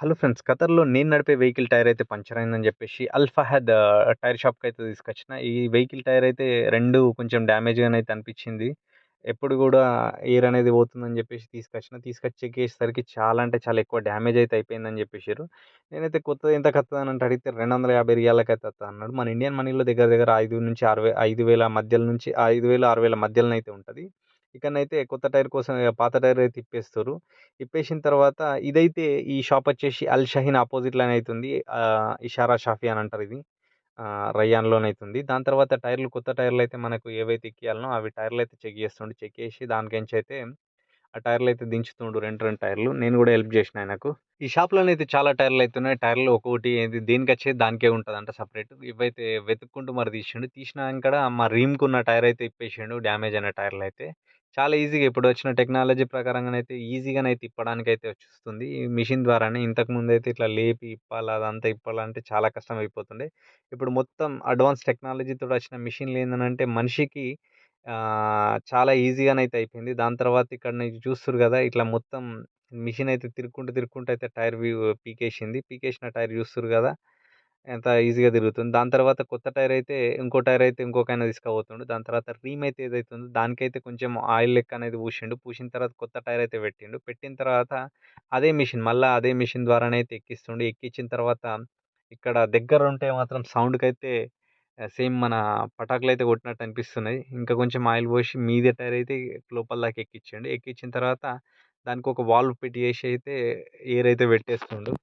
Hello friends. ఖతర్‌లో నేను నడిపే vehicle tyre అయితే పంక్చర్ అయిందని చెప్పేసి అల్ ఫహద్ టైర్ షాప్‌కైతే తీసుకొచ్చిన. ఈ వెహికల్ టైర్ అయితే 2 కొంచెం డ్యామేజ్‌గానైతే అనిపించింది. ఎప్పుడు గూడా ఎయిర్ అనేది పోతుందని చెప్పేసి తీసుకొచ్చిన. తీసుకొచ్చి చెక్ చేసేసరికి చాలా అంటే చాలా ఎక్కువ డ్యామేజ్ అయితే అయిపోయిందని చెప్పేసిర్రు. నేనైతే కొత్తది ఎంత కత్తదని అడిగితే రూ. 250 రియాలకైతే అన్నాడు. మన ఇండియన్ మనీలో దగ్గర దగ్గర 5,000 మధ్యల నుంచి 5,000, 6,000 మధ్యలోనైతే ఉంటది. ఇకనైతే కొత్త టైర్ కోసం పాత టైర్ అయితే ఇప్పేస్తుర్రు. ఇప్పేసిన తర్వాత ఇదైతే ఈ షాప్ వచ్చేసి అల్ షహీన్ అపోజిట్‌లోనే అయితుంది. ఇషారా షాఫీ అని అంటారు ఇది. రయ్యాన్‌లోనైతుంది. దాని తర్వాత కొత్త టైర్‌లయితే మనకు ఏవైతే ఎక్కియాలనో అవి టైర్‌లయితే చెక్ చేస్తుండు. చెక్ చేసి దానికెంచయితే ఆ టైర్‌లయితే దించుతుండు 2 టైర్‌లు. నేను గూడా హెల్ప్ జేసినా ఆయనకు. ఈ షాప్‌లోనైతే చాలా టైర్‌లయితున్నాయి. టైర్‌లు ఒక్కొక్కటి ఏది దేనికచ్చేది దానికే ఉంటదంట సెపరేట్. ఇవైతే వెతుక్కుంటూ మరి తీసిండు. తీసినంకడ మా రీమ్‌కున్న టైర్ అయితే ఇప్పేసిండు. డ్యామేజ్ అయిన టైర్‌లయితే. చాలా ఈజీగా ఇప్పుడొచ్చిన టెక్నాలజీ ప్రకారంగానైతే ఈజీగానైతే ఇప్పడానికైతే వచ్చేస్తుంది. ఈ మిషన్ ద్వారానే. ఇంతకుముందైతే ఇట్లా లేపి ఇప్పాలా, అదంతా ఇప్పాలంటే చాలా కష్టమైపోతుండే. ఇప్పుడు మొత్తం అడ్వాన్స్ టెక్నాలజీతోటొచ్చిన మిషన్‌లేందనంటే మనిషికి చాలా ఈజీగానైతే అయిపోయింది. దాని తర్వాత ఇక్కడ మీరు చూస్తుర్రు గదా! ఇట్లా మొత్తం మిషన్ అయితే తిరుక్కుంటూ అయితే టైర్ పీకేసింది. పీకేసిన టైర్ చూస్తుర్రు గదా! ఎంత ఈజీగా తిరుగుతుంది. దాని తర్వాత కొత్త టైర్ అయితే ఇంకో టైర్ అయితే ఇంకొకాయన తీసుకపోతుండు. దాని తర్వాత రీమ్ అయితే ఏదైతే ఉందో దానికైతే కొంచెం ఆయిల్ లెక్క అనేది పూసిండు. పూసిన తర్వాత కొత్త టైర్ అయితే పెట్టిండు. పెట్టిన తర్వాత మళ్ళా అదే మిషన్ ద్వారానైతే ఎక్కిస్తుండు. ఎక్కించిన తర్వాత ఇక్కడ దగ్గరుంటే మాత్రం సౌండ్‌కైతే సేమ్ మన పటాకులైతే కొట్టినట్టు అనిపిస్తున్నాయి. ఇంకా కొంచెం ఆయిల్ పోసి మీదే టైర్ అయితే లోపల దాకా ఎక్కించిండు. ఎక్కించిన తర్వాత దానికొక వాల్వ్ పెట్టి చేసి అయితే ఎయిర్ అయితే పెట్టేస్తుండు.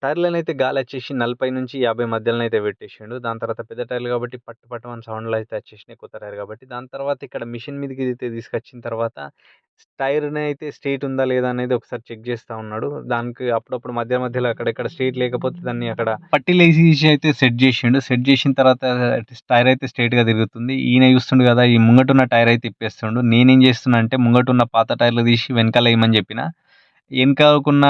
టైర్‌లోనైతే గాలొచ్చేసి 40-50 మధ్యలోనైతే పెట్టేసిండు. దాని తర్వాత పెద్ద టైర్‌లు కాబట్టి పట్టు పట్టుమని సౌండ్‌లు అయితే వచ్చేసినాయి కొత్త టైర్ కాబట్టి. దాని తర్వాత ఇక్కడ మిషన్ మీదకైతే తీసుకొచ్చిన తర్వాత టైర్‌నైతే స్ట్రెయిట్ ఉందా లేదా అనేది ఒకసారి చెక్ చేస్తా ఉన్నాడు. దానికి అప్పుడప్పుడు మధ్యలో అక్కడక్కడ స్ట్రెయిట్ లేకపోతే దాన్ని అక్కడ పట్టీలేసి అయితే సెట్ చేసిండు. సెట్ చేసిన తర్వాత టైర్ అయితే స్ట్రెయిట్‌గా తిరుగుతుంది. ఈయన చూస్తుండు కదా! ఈ ముంగటున్న టైర్ అయితే ఇప్పేస్తుండు. నేనేం చేస్తున్నా అంటే ముంగటున్న పాత టైర్‌లు తీసి వెనకాల ఎయమని చెప్పిన. ఎనకాలకున్న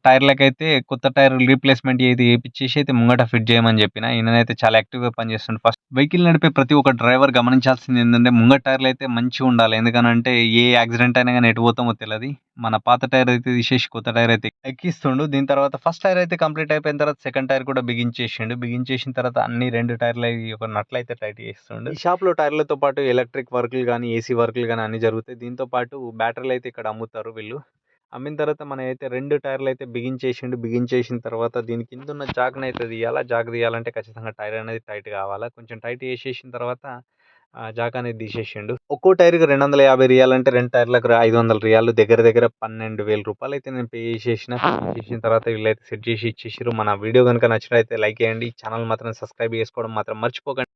టైర్‌లకైతే కొత్త టైర్ రీప్లేస్‌మెంట్ ఏది ఏపిచ్చేసి అయితే ముంగట ఫిట్ చేయమని చెప్పిన. ఈయననైతే చాలా యాక్టివ్‌గా పనిచేస్తుండు. ఫస్ట్ వెహికల్ నడిపే ప్రతి ఒక్క డ్రైవర్ గమనించాల్సింది ఏందంటే ముంగట టైర్‌లయితే మంచిగుండాలి. ఎందుకనంటే ఏ యాక్సిడెంట్ అయినా గాని ఎటు పోతామో తెలది. మన పాత టైర్ అయితే తీసేసి కొత్త టైర్ అయితే ఎక్కిస్తుండు. దీని తర్వాత ఫస్ట్ టైర్ అయితే కంప్లీట్ అయిపోయిన తర్వాత సెకండ్ టైర్ కూడా బిగించేసిండు. బిగించేసిన తర్వాత అన్ని 2 టైర్‌లయి ఒక నట్లయితే టైట్ చేస్తుండు. ఈ షాప్‌లో టైర్‌లతో పాటు ఎలక్ట్రిక్ వర్కులు గాని, ఏసీ వర్కులు గాని అన్నీ జరుగుతాయి. దీంతో పాటు బ్యాటరీలయితే ఇక్కడ అమ్ముతారు వీళ్ళు. అమ్మిన తర్వాత మనమైతే 2 టైర్‌లయితే బిగించేసిండు. బిగించేసిన తర్వాత దీని కిందున్న జాక్‌నైతే తీయాలా. జాక్ తీయాలంటే ఖచ్చితంగా టైర్ అనేది టైట్ కావాలా. కొంచెం టైట్ చేసేసిన తర్వాత జాక్ అనేది తీసేసిండు. ఒక్కో టైర్‌కి 250 రియాలంటే 2 టైర్‌లకు 500 రియాలు దగ్గర దగ్గర రూ. 12,000 అయితే నేను పే చేసేసిన. చేసిన తర్వాత వీళ్ళైతే సెట్ చేసి ఇచ్చేసిర్రు. మన వీడియో గనుక నచ్చినట్లయితే లైక్ చేయండి. ఛానల్ మాత్రం సబ్స్క్రైబ్ చేసుకోవడం మాత్రం మర్చిపోకండి.